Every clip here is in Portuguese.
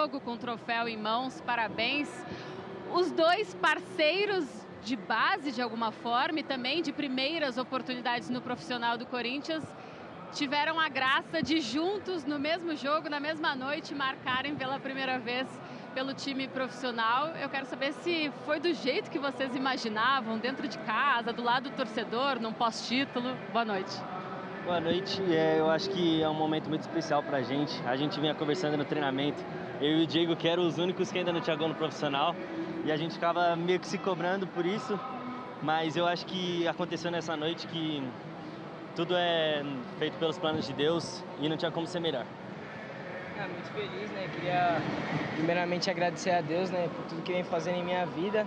Com o troféu em mãos, parabéns. Os dois parceiros de base, de alguma forma, e também de primeiras oportunidades no profissional do Corinthians, tiveram a graça de juntos, no mesmo jogo, na mesma noite, marcarem pela primeira vez pelo time profissional. Eu quero saber se foi do jeito que vocês imaginavam, dentro de casa, do lado do torcedor, num pós-título. Boa noite. Boa noite. Eu acho que é um momento muito especial pra gente. A gente vinha conversando no treinamento. Eu e o Diego, que eram os únicos que ainda não tinha gol no profissional. E a gente ficava meio que se cobrando por isso. Mas eu acho que aconteceu nessa noite que tudo é feito pelos planos de Deus e não tinha como ser melhor. Muito feliz, né? Queria primeiramente agradecer a Deus, né, por tudo que vem fazendo em minha vida.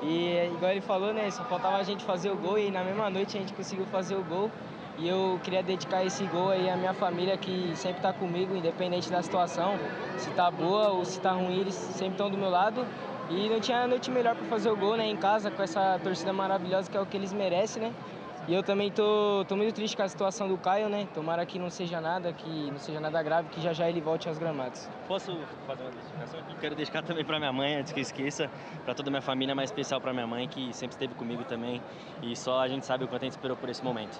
E igual ele falou, né, só faltava a gente fazer o gol e na mesma noite a gente conseguiu fazer o gol. E eu queria dedicar esse gol aí à minha família, que sempre está comigo, independente da situação. Se tá boa ou se tá ruim, eles sempre estão do meu lado. E não tinha noite melhor para fazer o gol, né, em casa, com essa torcida maravilhosa, que é o que eles merecem, né. E eu também tô muito triste com a situação do Caio, né. Tomara que não seja nada grave, que já ele volte aos gramados. Posso fazer uma dedicação aqui? Quero dedicar também para minha mãe, antes que eu esqueça, para toda a minha família, mais especial para minha mãe, que sempre esteve comigo também. E só a gente sabe o quanto a gente esperou por esse momento.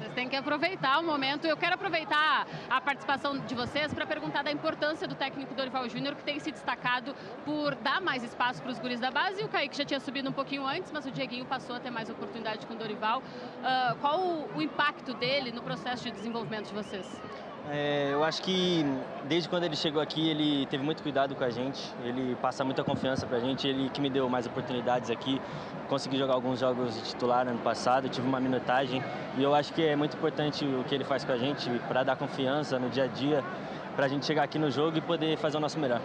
Vocês têm que aproveitar o momento. Eu quero aproveitar a participação de vocês para perguntar da importância do técnico Dorival Júnior, que tem se destacado por dar mais espaço para os guris da base. E o Kaique já tinha subido um pouquinho antes, mas o Dieguinho passou a ter mais oportunidade com o Dorival. Qual o impacto dele no processo de desenvolvimento de vocês? Eu acho que desde quando ele chegou aqui, ele teve muito cuidado com a gente, ele passa muita confiança pra gente, ele que me deu mais oportunidades aqui, consegui jogar alguns jogos de titular ano passado, tive uma minutagem e eu acho que é muito importante o que ele faz com a gente para dar confiança no dia a dia, pra gente chegar aqui no jogo e poder fazer o nosso melhor.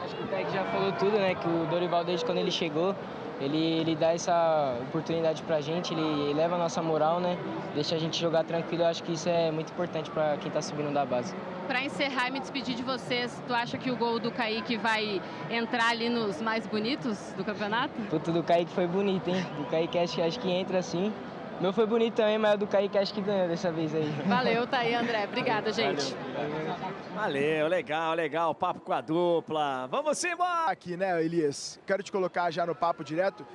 Acho que o Kaique já falou tudo, né, que o Dorival desde quando ele chegou, ele dá essa oportunidade pra gente, ele eleva a nossa moral, né? Deixa a gente jogar tranquilo. Eu acho que isso é muito importante pra quem tá subindo da base. Para encerrar e me despedir de vocês, tu acha que o gol do Kaique vai entrar ali nos mais bonitos do campeonato? Puta, do Kaique foi bonito, hein? Do Kaique acho que entra assim. O meu foi bonito também, mas o do Kaique acho que ganhou dessa vez aí. Valeu, tá aí, André. Obrigada, gente. Valeu, legal, papo com a dupla. Vamos embora! Aqui, né, Elias? Quero te colocar já no papo direto.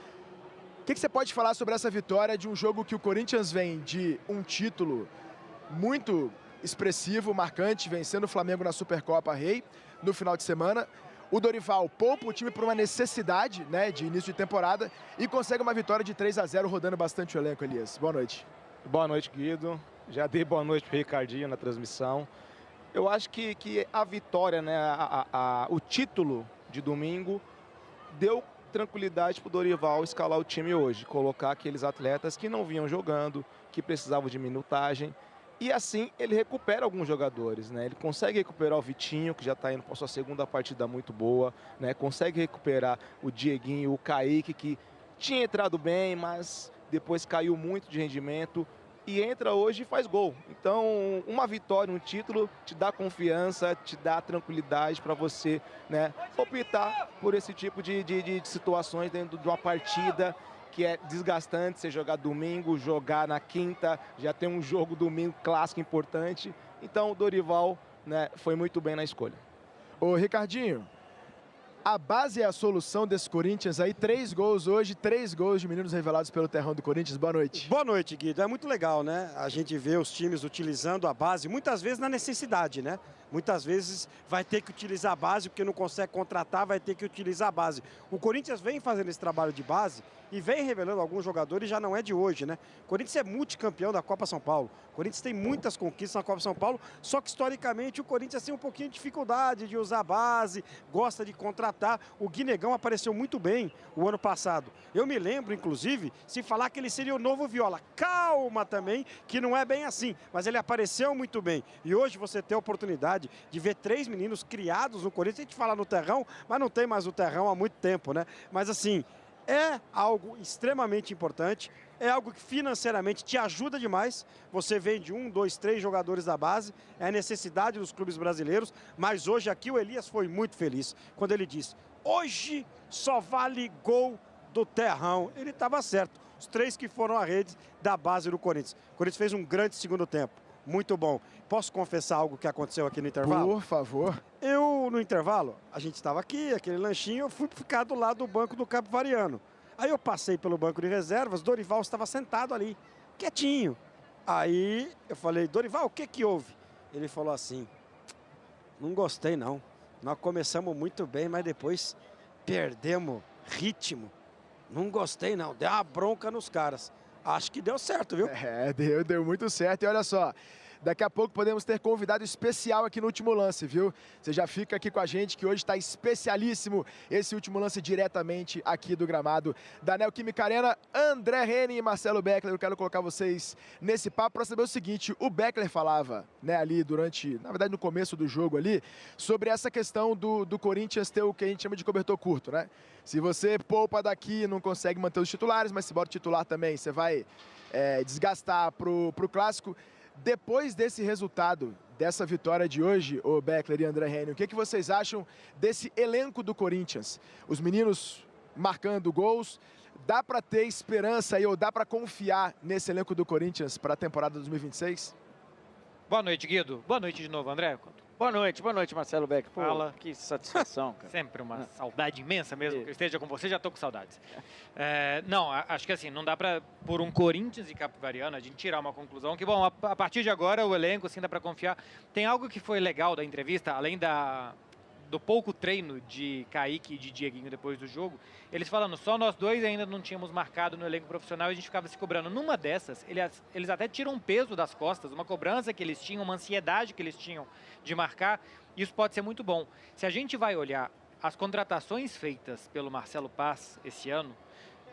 O que você pode falar sobre essa vitória de um jogo que o Corinthians vem de um título muito expressivo, marcante, vencendo o Flamengo na Supercopa Rei no final de semana? O Dorival poupa o time por uma necessidade, né, de início de temporada e consegue uma vitória de 3-0, rodando bastante o elenco, Elias. Boa noite. Boa noite, Guido. Já dei boa noite para o Ricardinho na transmissão. Eu acho que a vitória, né, o título de domingo deu tranquilidade para o Dorival escalar o time hoje, colocar aqueles atletas que não vinham jogando, que precisavam de minutagem. E assim ele recupera alguns jogadores, né? Ele consegue recuperar o Vitinho, que já está indo para sua segunda partida muito boa, né? Consegue recuperar o Dieguinho, o Kaique, que tinha entrado bem, mas depois caiu muito de rendimento. E entra hoje e faz gol. Então, uma vitória, um título, te dá confiança, te dá tranquilidade para você, né, optar por esse tipo de situações dentro de uma partida que é desgastante. Você jogar domingo, jogar na quinta, já tem um jogo domingo clássico importante. Então, o Dorival, né, foi muito bem na escolha. Ô, Ricardinho, a base é a solução desse Corinthians aí. 3 gols hoje, 3 gols de meninos revelados pelo terrão do Corinthians. Boa noite. Boa noite, Guido. É muito legal, né? A gente vê os times utilizando a base, muitas vezes na necessidade, né? Muitas vezes vai ter que utilizar a base, porque não consegue contratar, vai ter que utilizar a base. O Corinthians vem fazendo esse trabalho de base e vem revelando alguns jogadores, já não é de hoje, né? O Corinthians é multicampeão da Copa São Paulo. O Corinthians tem muitas conquistas na Copa São Paulo, só que historicamente o Corinthians tem um pouquinho de dificuldade de usar a base, gosta de contratar. O Guinegão apareceu muito bem o ano passado. Eu me lembro, inclusive, se falar que ele seria o novo Viola. Calma também, que não é bem assim, mas ele apareceu muito bem. E hoje você tem a oportunidade de ver 3 meninos criados no Corinthians. A gente fala no terrão, mas não tem mais o terrão há muito tempo, né? Mas assim, é algo extremamente importante, é algo que financeiramente te ajuda demais. Você vende 1, 2, 3 jogadores da base, é a necessidade dos clubes brasileiros, mas hoje aqui o Elias foi muito feliz quando ele disse: hoje só vale gol do terrão. Ele estava certo, os 3 que foram à rede da base do Corinthians. O Corinthians fez um grande segundo tempo, muito bom. Posso confessar algo que aconteceu aqui no intervalo? Por favor. Eu no intervalo, a gente estava aqui, aquele lanchinho, eu fui ficar do lado do banco do Capivariano. Aí eu passei pelo banco de reservas, Dorival estava sentado ali, quietinho. Aí eu falei, Dorival, o que que houve? Ele falou assim, não gostei não. Nós começamos muito bem, mas depois perdemos ritmo. Não gostei não, deu uma bronca nos caras. Acho que deu certo, viu? Deu muito certo. E olha só, daqui a pouco podemos ter convidado especial aqui no Último Lance, viu? Você já fica aqui com a gente, que hoje está especialíssimo esse Último Lance diretamente aqui do gramado da Neoquímica Arena. André Henning e Marcelo Beckler, eu quero colocar vocês nesse papo para saber o seguinte, o Beckler falava, né, ali durante, na verdade no começo do jogo ali, sobre essa questão do Corinthians ter o que a gente chama de cobertor curto, né? Se você poupa daqui, não consegue manter os titulares, mas se bota o titular também, você vai desgastar pro Clássico. Depois desse resultado, dessa vitória de hoje, o Beckler e André Henning, o que vocês acham desse elenco do Corinthians? Os meninos marcando gols, dá para ter esperança aí, ou dá para confiar nesse elenco do Corinthians para a temporada 2026? Boa noite, Guido. Boa noite de novo, André. Boa noite, Marcelo Beckler. Fala. Que satisfação, cara. Sempre uma saudade imensa mesmo que eu esteja com você, já estou com saudades. Acho que assim, não dá para, por um Corinthians e Capivariano, a gente tirar uma conclusão que, bom, a partir de agora o elenco, assim, dá para confiar. Tem algo que foi legal da entrevista, além do pouco treino de Kaique e de Dieguinho depois do jogo, eles falando, só nós dois ainda não tínhamos marcado no elenco profissional e a gente ficava se cobrando. Numa dessas, eles até tiram um peso das costas, uma cobrança que eles tinham, uma ansiedade que eles tinham de marcar, isso pode ser muito bom. Se a gente vai olhar as contratações feitas pelo Marcelo Paz esse ano,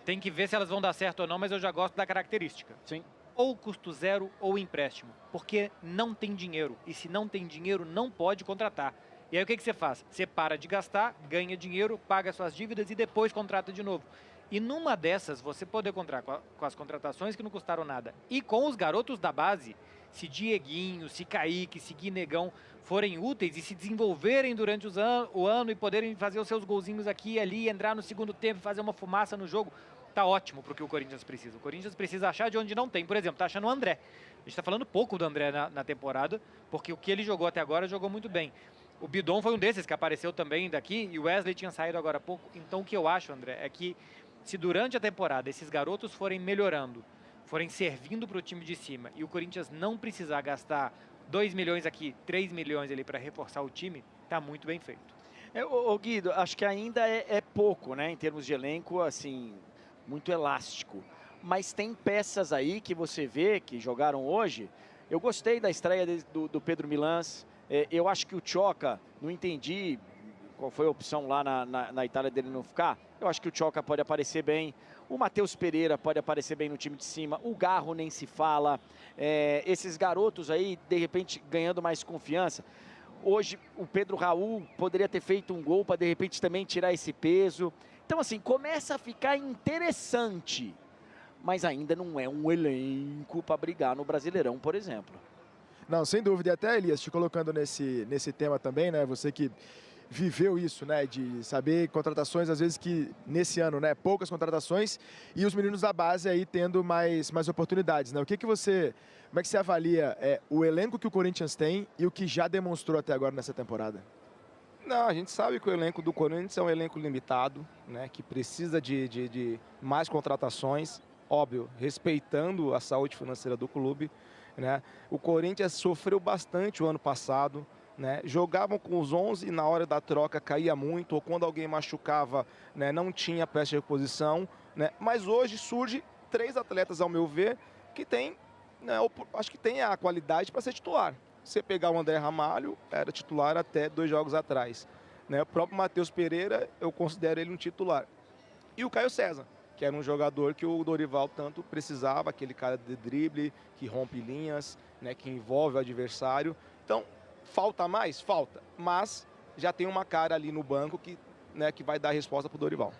tem que ver se elas vão dar certo ou não, mas eu já gosto da característica. Sim. Ou custo zero ou empréstimo, porque não tem dinheiro, e se não tem dinheiro, não pode contratar. E aí o que você faz? Você para de gastar, ganha dinheiro, paga suas dívidas e depois contrata de novo. E numa dessas, você poder contar com as contratações que não custaram nada e com os garotos da base, se Dieguinho, se Kaique, se Guinegão forem úteis e se desenvolverem durante o ano e poderem fazer os seus golzinhos aqui e ali, entrar no segundo tempo e fazer uma fumaça no jogo, tá ótimo pro que o Corinthians precisa. O Corinthians precisa achar de onde não tem. Por exemplo, tá achando o André. A gente tá falando pouco do André na temporada, porque o que ele jogou até agora, jogou muito bem. O Bidon foi um desses que apareceu também daqui e o Wesley tinha saído agora há pouco. Então o que eu acho, André, é que se durante a temporada esses garotos forem melhorando, forem servindo para o time de cima e o Corinthians não precisar gastar 2 milhões aqui, 3 milhões ali para reforçar o time, tá muito bem feito. Guido, acho que ainda é pouco, né, em termos de elenco, assim, muito elástico. Mas tem peças aí que você vê que jogaram hoje. Eu gostei da estreia do Pedro Milans. Eu acho que o Tchoka, não entendi qual foi a opção lá na Itália dele não ficar. Eu acho que o Tchoka pode aparecer bem. O Matheus Pereira pode aparecer bem no time de cima. O Garro nem se fala. Esses garotos aí, de repente, ganhando mais confiança. Hoje, o Pedro Raul poderia ter feito um gol para, de repente, também tirar esse peso. Então, assim, começa a ficar interessante. Mas ainda não é um elenco para brigar no Brasileirão, por exemplo. Não, sem dúvida. E até, Elias, te colocando nesse tema também, né? Você que viveu isso, né? De saber contratações, às vezes que nesse ano, né? Poucas contratações e os meninos da base aí tendo mais oportunidades, né? Como é que você avalia o elenco que o Corinthians tem e o que já demonstrou até agora nessa temporada? Não, a gente sabe que o elenco do Corinthians é um elenco limitado, né? Que precisa de mais contratações, óbvio, respeitando a saúde financeira do clube. Né? O Corinthians sofreu bastante o ano passado, né? Jogavam com os 11 e na hora da troca caía muito, ou quando alguém machucava, né, não tinha peça de reposição, né? Mas hoje surge 3 atletas, ao meu ver, que tem, né, acho que tem a qualidade para ser titular. Você pegar o André Ramalho, era titular até 2 jogos atrás, né? O próprio Matheus Pereira, eu considero ele um titular. E o Caio César, que era um jogador que o Dorival tanto precisava, aquele cara de drible, que rompe linhas, né, que envolve o adversário. Então, falta mais? Falta. Mas já tem uma cara ali no banco que vai dar a resposta para o Dorival.